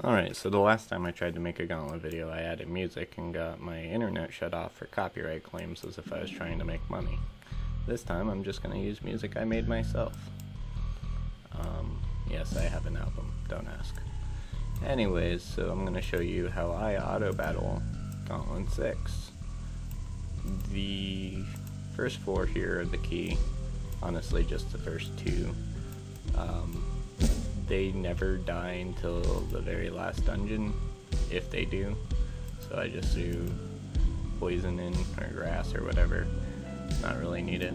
Alright, so the last time I tried to make a Gauntlet video, I added music and got my internet shut off for copyright claims as if I was trying to make money. This time I'm just going to use music I made myself. Yes, I have an album, don't ask. Anyways, so I'm going to show you how I auto-battle Gauntlet 6. The first 4 here are the key, honestly just the first 2. They never die until the very last dungeon, if they do. So I just do poison in or grass or whatever. Not really needed.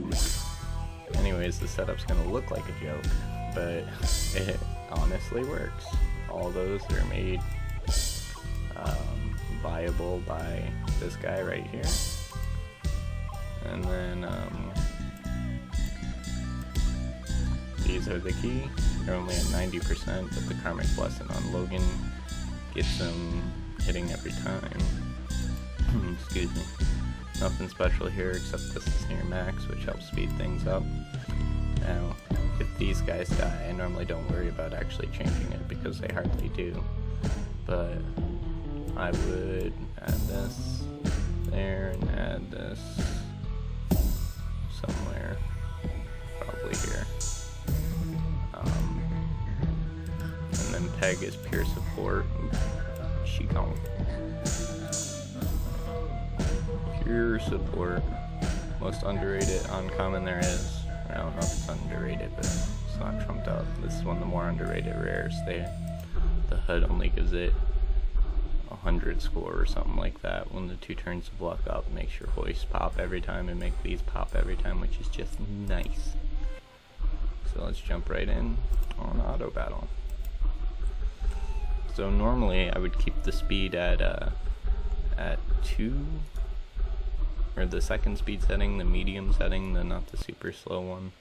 Anyways, the setup's gonna look like a joke, but it honestly works. All those are made viable by this guy right here. And then these are the key. They're only at 90%, but the Karmic Blessing on Logan gets them hitting every time. Excuse me. Nothing special here except this is near max, which helps speed things up. Now, if these guys die, I normally don't worry about actually changing it because they hardly do. But I would add this there and add this somewhere, probably here. And then Peg is pure support. She gone. Pure support. Most underrated uncommon there is. I don't know if it's underrated, but it's not trumped up. This is one of the more underrated rares. The HUD only gives it 100 score or something like that. When the 2 turns of luck up, makes your voice pop every time and make these pop every time, which is just nice. So let's jump right in on auto battle. So normally I would keep the speed at 2, or the second speed setting, the medium setting, not the super slow one.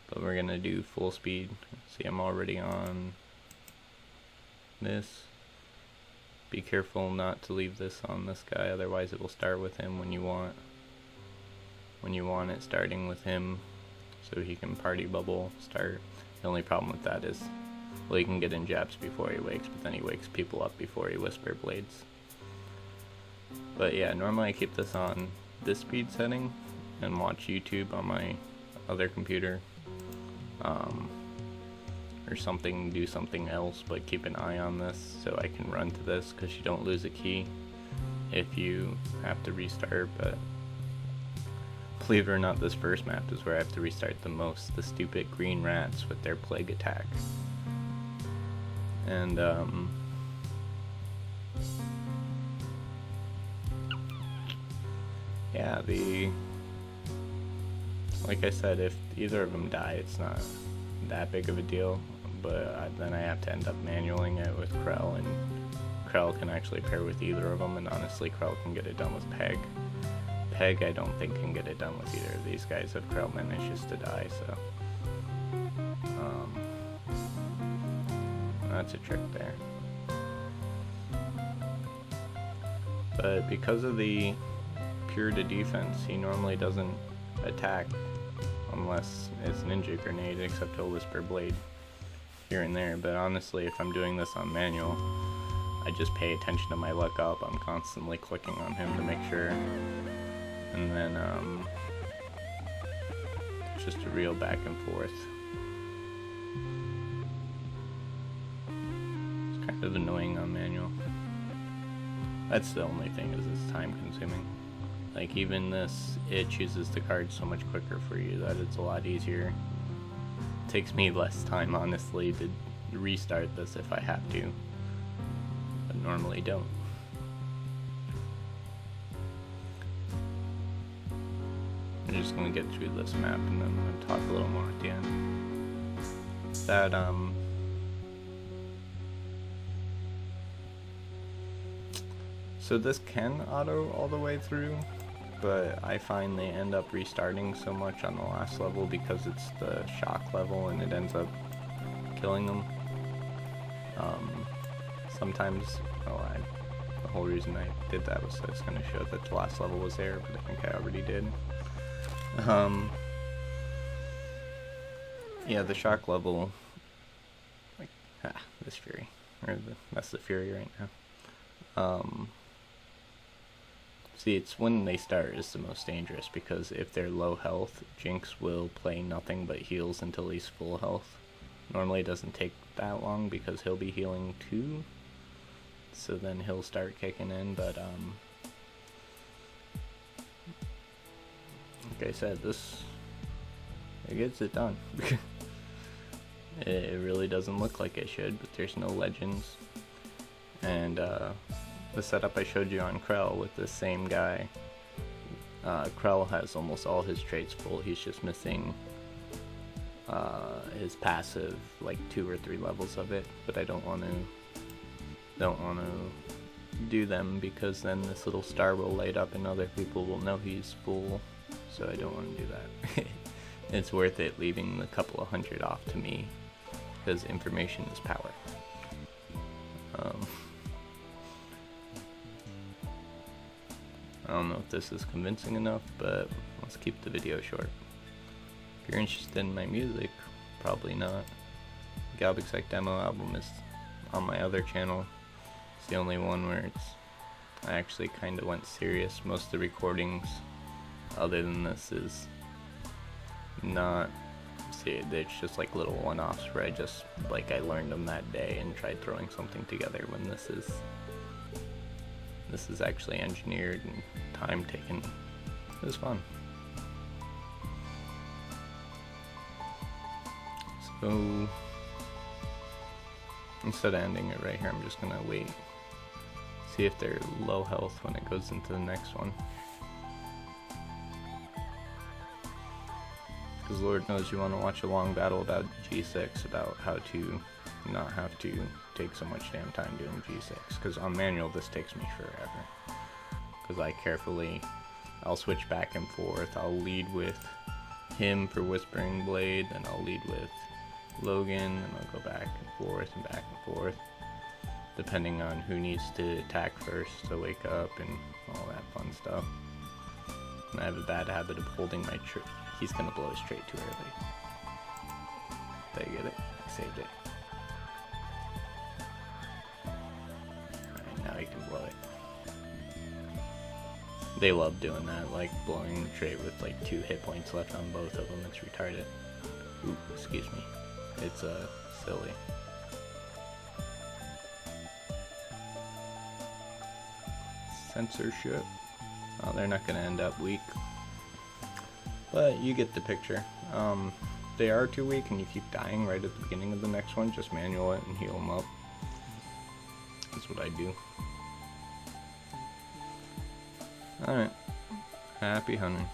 But we're gonna do full speed. See, I'm already on this. Be careful not to leave this on this guy, otherwise it will start with him when you want it starting with him, so he can party bubble start. The only problem with that is, well, he can get in jabs before he wakes, but then he wakes people up before he whisper blades. But yeah, normally I keep this on this speed setting and watch YouTube on my other computer, or something, do something else, but keep an eye on this so I can run to this, because you don't lose a key if you have to restart. But believe it or not, this first map is where I have to restart the most. The stupid green rats with their plague attack. And yeah, like I said, if either of them die, it's not that big of a deal, but then I have to end up manualing it with Krell, and Krell can actually pair with either of them, and honestly Krell can get it done with Peg. Peg I don't think can get it done with either of these guys if Krell manages to die, so that's a trick there. But because of the pure to defense, he normally doesn't attack unless it's Ninja Grenade, except he'll Whisper Blade here and there. But honestly, if I'm doing this on manual, I just pay attention to my luck up. I'm constantly clicking on him to make sure, and then just a real back and forth. It's kind of annoying on manual. That's the only thing, is it's time consuming. Like even this, it chooses the card so much quicker for you that it's a lot easier. It takes me less time, honestly, to restart this if I have to, but normally don't. I'm just gonna get through this map and then I'm gonna talk a little more at the end. So this can auto all the way through, but I find they end up restarting so much on the last level because it's the shock level and it ends up killing them. Sometimes, the whole reason I did that was I was going to show that the last level was there, but I think I already did. Yeah, the shock level, like, this Fury. That's the Fury right now. See, it's when they start is the most dangerous, because if they're low health, Jinx will play nothing but heals until he's full health. Normally it doesn't take that long because he'll be healing too, so then he'll start kicking in, but like I said, it gets it done. It really doesn't look like it should, but there's no legends. And the setup I showed you on Krell with the same guy, Krell has almost all his traits full. He's just missing his passive, like 2 or 3 levels of it, but I don't want to do them, because then this little star will light up and other people will know he's full, so I don't want to do that. It's worth it leaving the couple of hundred off to me, because information is power. I don't know if this is convincing enough, but let's keep the video short. If you're interested in my music, probably not. Galbixite demo album is on my other channel. It's the only one where I actually kind of went serious. Most of the recordings, other than this, is not. See, it's just like little one-offs where I learned them that day and tried throwing something together. When this is actually engineered and time taken. It was fun. So instead of ending it right here, I'm just gonna wait, see if they're low health when it goes into the next one. Because Lord knows you want to watch a long battle about G6, about how to not have to take so much damn time doing G6. Because on manual this takes me forever. Because I'll switch back and forth. I'll lead with him for Whispering Blade, then I'll lead with Logan, and I'll go back and forth, depending on who needs to attack first to wake up and all that fun stuff. And I have a bad habit of holding my trip. He's gonna blow his trait too early. Did I get it? I saved it. Alright, now he can blow it. They love doing that, like blowing the trait with like 2 hit points left on both of them. It's retarded. Ooh, excuse me. It's silly. Censorship. Oh, they're not gonna end up weak. But you get the picture. They are too weak and you keep dying right at the beginning of the next one, just manual it and heal them up. That's what I do. Alright. Happy hunting.